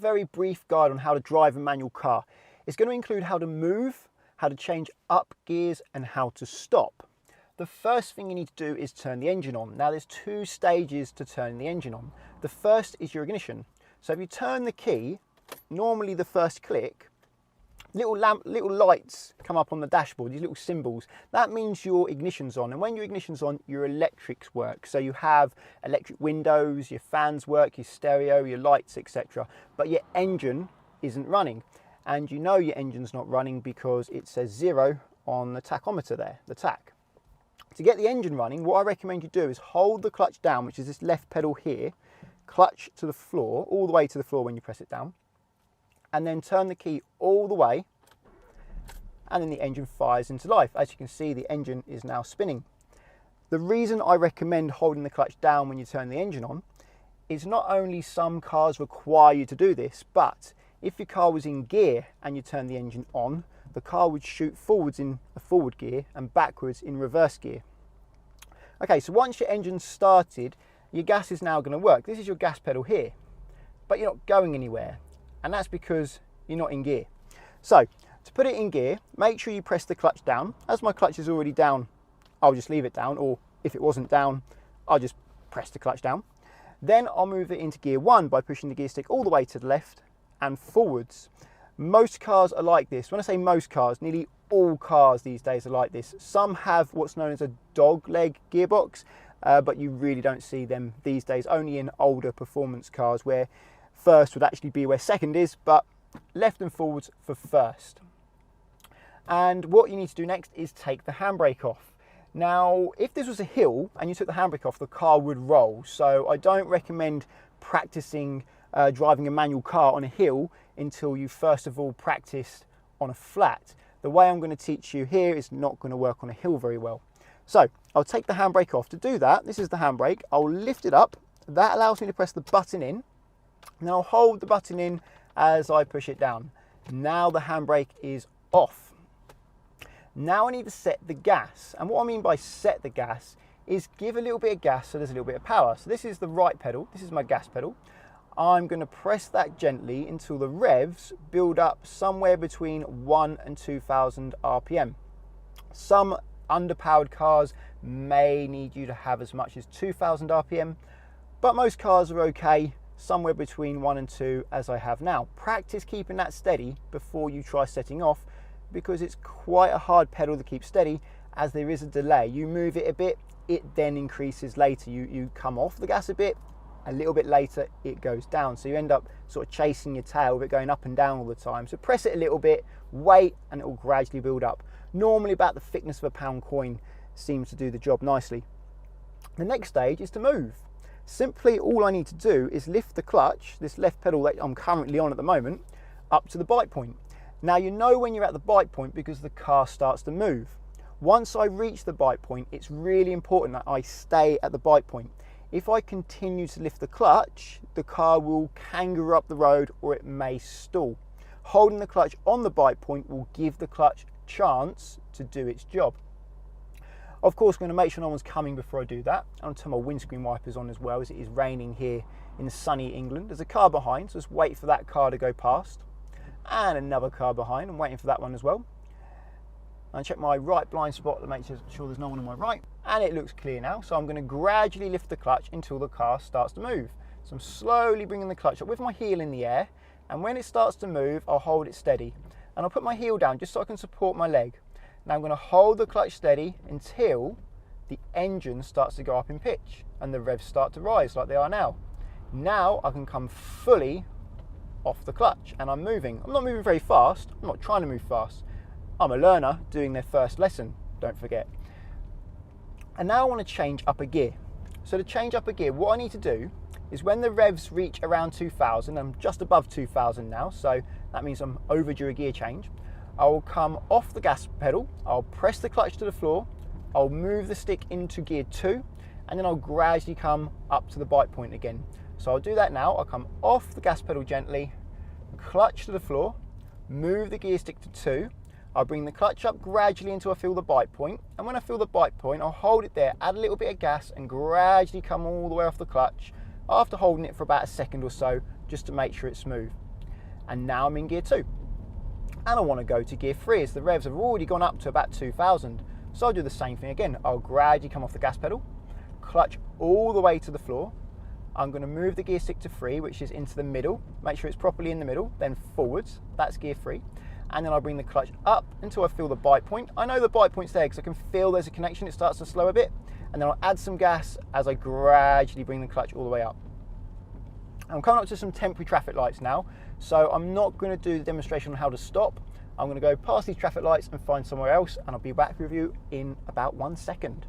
very brief guide on how to drive a manual car. It's going to include how to move, how to change up gears and how to stop. The first thing you need to do is turn the engine on. Now there's two stages to turning the engine on. The first is your ignition. So if you turn the key, normally the first click, little lights come up on the dashboard, these little symbols. That means your ignition's on, and when your ignition's on, your electrics work. So you have electric windows, your fans work, your stereo, your lights, etc. But your engine isn't running. And you know your engine's not running because it says 0 on the tachometer there, the tach. To get the engine running, what I recommend you do is hold the clutch down, which is this left pedal here, clutch to the floor, all the way to the floor when you press it down, and then turn the key all the way, and then the engine fires into life. As you can see, the engine is now spinning. The reason I recommend holding the clutch down when you turn the engine on is not only some cars require you to do this, but if your car was in gear and you turn the engine on, the car would shoot forwards in a forward gear and backwards in reverse gear. Okay, so once your engine's started, your gas is now going to work. This is your gas pedal here, but you're not going anywhere, and that's because you're not in gear. So to put it in gear, make sure you press the clutch down. As my clutch is already down, I'll just leave it down, or if it wasn't down, I'll just press the clutch down. Then I'll move it into gear 1 by pushing the gear stick all the way to the left and forwards. Most cars are like this. When I say most cars, nearly all cars these days are like this. Some have what's known as a dog leg gearbox, but you really don't see them these days, only in older performance cars where first would actually be where second is, but left and forwards for first. And what you need to do next is take the handbrake off. Now, if this was a hill and you took the handbrake off, the car would roll. So I don't recommend practicing driving a manual car on a hill until you first of all practiced on a flat. The way I'm going to teach you here is not going to work on a hill very well. So I'll take the handbrake off. To do that, this is the handbrake. I'll lift it up. That allows me to press the button in. Now I'll hold the button in as I push it down. Now the handbrake is off. Now I need to set the gas. And what I mean by set the gas is give a little bit of gas so there's a little bit of power. So this is the right pedal. This is my gas pedal. I'm going to press that gently until the revs build up somewhere between 1 and 2,000 RPM. Some underpowered cars may need you to have as much as 2,000 RPM, but most cars are okay somewhere between 1 and 2 as I have now. Practice keeping that steady before you try setting off, because it's quite a hard pedal to keep steady as there is a delay. You move it a bit, it then increases later. You come off the gas a little bit later it goes down, so you end up sort of chasing your tail with it going up and down all the time. So press it a little bit, wait, and it will gradually build up. Normally about the thickness of a pound coin seems to do the job nicely. The next stage is to move. Simply all I need to do is lift the clutch, this left pedal that I'm currently on at the moment, up to the bite point. Now you know when you're at the bite point because the car starts to move. Once I reach the bite point, it's really important that I stay at the bite point. If I continue to lift the clutch, the car will kangaroo up the road or it may stall. Holding the clutch on the bite point will give the clutch a chance to do its job. Of course, I'm going to make sure no one's coming before I do that. I'll turn my windscreen wipers on as well, as it is raining here in sunny England. There's a car behind, so just wait for that car to go past. And another car behind, I'm waiting for that one as well. And check my right blind spot to make sure there's no one on my right. And it looks clear now, so I'm going to gradually lift the clutch until the car starts to move. So I'm slowly bringing the clutch up with my heel in the air, and when it starts to move, I'll hold it steady. And I'll put my heel down just so I can support my leg. Now I'm going to hold the clutch steady until the engine starts to go up in pitch and the revs start to rise like they are now. Now I can come fully off the clutch and I'm moving. I'm not moving very fast, I'm not trying to move fast. I'm a learner doing their first lesson, don't forget. And now I want to change up a gear. So to change up a gear, what I need to do is when the revs reach around 2,000, I'm just above 2,000 now, so that means I'm overdue a gear change. I will come off the gas pedal, I'll press the clutch to the floor, I'll move the stick into gear 2, and then I'll gradually come up to the bite point again. So I'll do that now. I'll come off the gas pedal gently, clutch to the floor, move the gear stick to 2, I'll bring the clutch up gradually until I feel the bite point, and when I feel the bite point, I'll hold it there, add a little bit of gas, and gradually come all the way off the clutch after holding it for about a second or so, just to make sure it's smooth. and now I'm in gear 2. And I want to go to gear 3 as the revs have already gone up to about 2,000. So I'll do the same thing again. I'll gradually come off the gas pedal, clutch all the way to the floor. I'm going to move the gear stick to 3, which is into the middle. Make sure it's properly in the middle, then forwards. That's gear 3. And then I'll bring the clutch up until I feel the bite point. I know the bite point's there because I can feel there's a connection. It starts to slow a bit. And then I'll add some gas as I gradually bring the clutch all the way up. I'm coming up to some temporary traffic lights now, so I'm not going to do the demonstration on how to stop. I'm going to go past these traffic lights and find somewhere else, and I'll be back with you in about 1 second.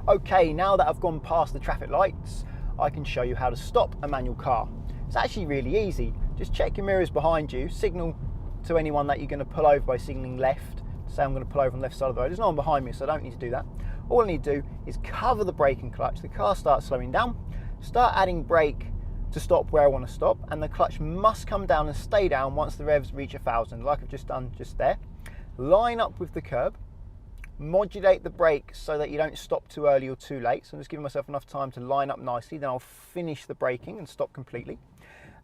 Okay, now that I've gone past the traffic lights, I can show you how to stop a manual car. It's actually really easy. Just check your mirrors behind you, signal to anyone that you're going to pull over by signalling left. Say I'm going to pull over on the left side of the road. There's no one behind me, so I don't need to do that. All I need to do is cover the brake and clutch. The car starts slowing down, start adding brake to stop where I want to stop, and the clutch must come down and stay down once the revs reach 1,000, like I've just done just there. Line up with the curb, modulate the brake so that you don't stop too early or too late. So I'm just giving myself enough time to line up nicely, then I'll finish the braking and stop completely.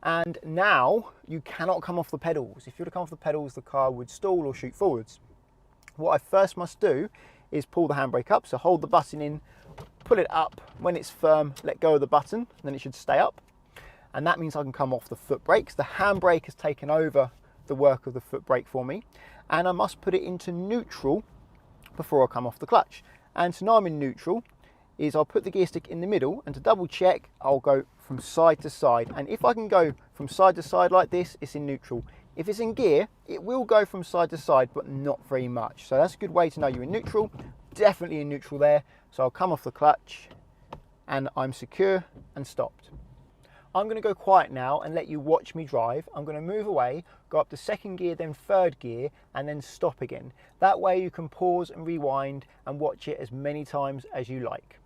And now you cannot come off the pedals. If you were to come off the pedals, the car would stall or shoot forwards. What I first must do is pull the handbrake up, so hold the button in, pull it up. When it's firm, let go of the button, and then it should stay up. And that means I can come off the foot brakes. The handbrake has taken over the work of the foot brake for me, and I must put it into neutral before I come off the clutch. And to know I'm in neutral is I'll put the gear stick in the middle, and to double check, I'll go from side to side. And if I can go from side to side like this, it's in neutral. If it's in gear, it will go from side to side, but not very much. So that's a good way to know you're in neutral. Definitely in neutral there. So I'll come off the clutch and I'm secure and stopped. I'm going to go quiet now and let you watch me drive. I'm going to move away, go up to second gear, then third gear, and then stop again. That way you can pause and rewind and watch it as many times as you like.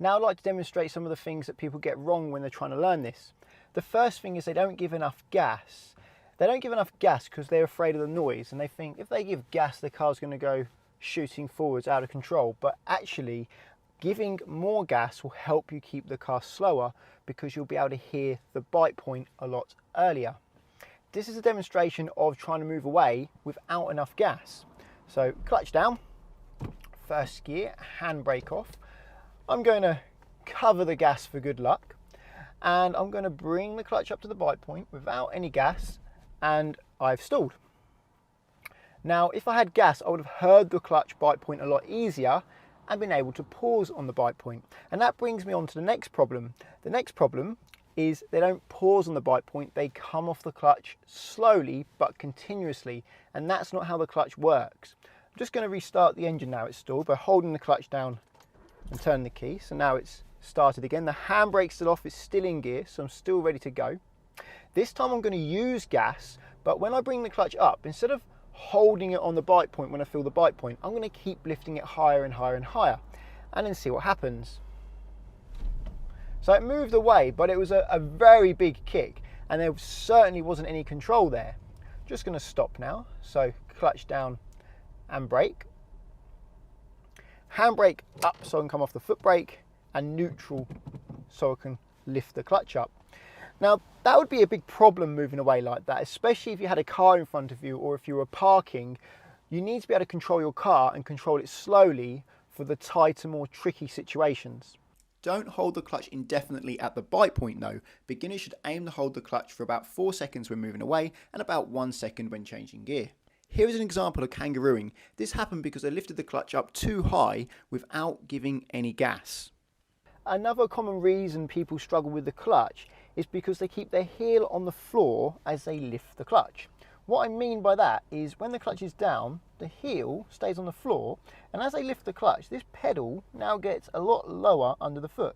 Now I'd like to demonstrate some of the things that people get wrong when they're trying to learn this. The first thing is they don't give enough gas. They don't give enough gas because they're afraid of the noise, and they think if they give gas, the car's going to go shooting forwards out of control. But actually, giving more gas will help you keep the car slower because you'll be able to hear the bite point a lot earlier. This is a demonstration of trying to move away without enough gas. So clutch down, first gear, handbrake off. I'm going to cover the gas for good luck, and I'm going to bring the clutch up to the bite point without any gas, and I've stalled. Now, if I had gas, I would have heard the clutch bite point a lot easier and been able to pause on the bite point. And that brings me on to the next problem. The next problem is they don't pause on the bite point, they come off the clutch slowly but continuously, and that's not how the clutch works. I'm just going to restart the engine now it's stalled by holding the clutch down and turn the key. So now it's started again. The handbrake's still off, it's still in gear, so I'm still ready to go. This time I'm going to use gas, but when I bring the clutch up, instead of holding it on the bite point when I feel the bite point, I'm going to keep lifting it higher and higher and higher, and then see what happens. So it moved away, but it was a very big kick, and there certainly wasn't any control there. Just going to stop now, so clutch down and brake. Handbrake up so I can come off the foot brake, and neutral so I can lift the clutch up. Now that would be a big problem moving away like that, especially if you had a car in front of you or if you were parking. You need to be able to control your car and control it slowly for the tighter, more tricky situations. Don't hold the clutch indefinitely at the bite point though. Beginners should aim to hold the clutch for about 4 seconds when moving away and about 1 second when changing gear. Here is an example of kangarooing. This happened because they lifted the clutch up too high without giving any gas. Another common reason people struggle with the clutch is because they keep their heel on the floor as they lift the clutch. What I mean by that is when the clutch is down, the heel stays on the floor, and as they lift the clutch, this pedal now gets a lot lower under the foot.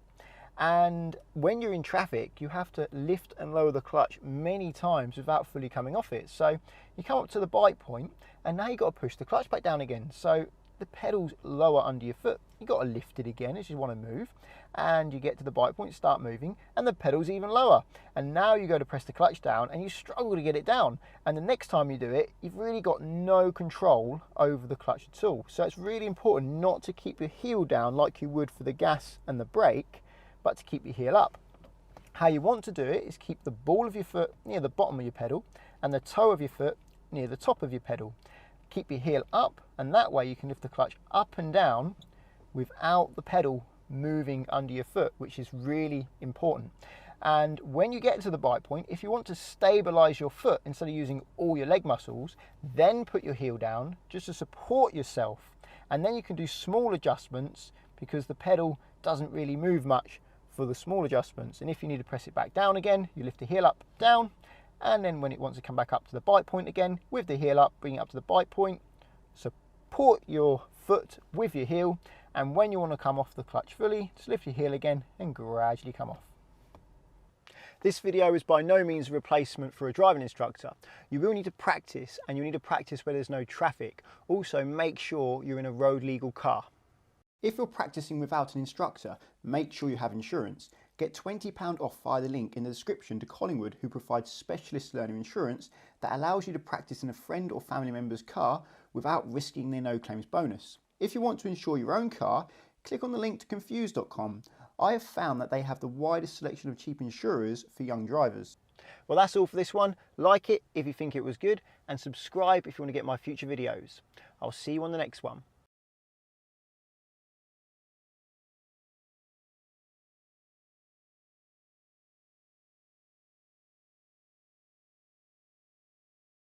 And when you're in traffic, you have to lift and lower the clutch many times without fully coming off it. So you come up to the bite point, and now you've got to push the clutch back down again. So the pedal's lower under your foot. You've got to lift it again as you want to move, and you get to the bite point, start moving, and the pedal's even lower. And now you go to press the clutch down and you struggle to get it down. And the next time you do it, you've really got no control over the clutch at all. So it's really important not to keep your heel down like you would for the gas and the brake, but to keep your heel up. How you want to do it is keep the ball of your foot near the bottom of your pedal and the toe of your foot near the top of your pedal. Keep your heel up, and that way you can lift the clutch up and down without the pedal moving under your foot, which is really important. And when you get to the bite point, if you want to stabilize your foot instead of using all your leg muscles, then put your heel down just to support yourself. And then you can do small adjustments because the pedal doesn't really move much for the small adjustments. And if you need to press it back down again, you lift the heel up, down, and then when it wants to come back up to the bite point again, with the heel up, bring it up to the bite point, support your foot with your heel, and when you want to come off the clutch fully, just lift your heel again and gradually come off. This video is by no means a replacement for a driving instructor. You will need to practice, and you need to practice where there's no traffic. Also, make sure you're in a road legal car. If you're practicing without an instructor, make sure you have insurance. Get £20 off via the link in the description to Collingwood, who provides specialist learner insurance that allows you to practice in a friend or family member's car without risking their no claims bonus. If you want to insure your own car, click on the link to Confused.com. I have found that they have the widest selection of cheap insurers for young drivers. Well, that's all for this one. Like it if you think it was good, and subscribe if you want to get my future videos. I'll see you on the next one.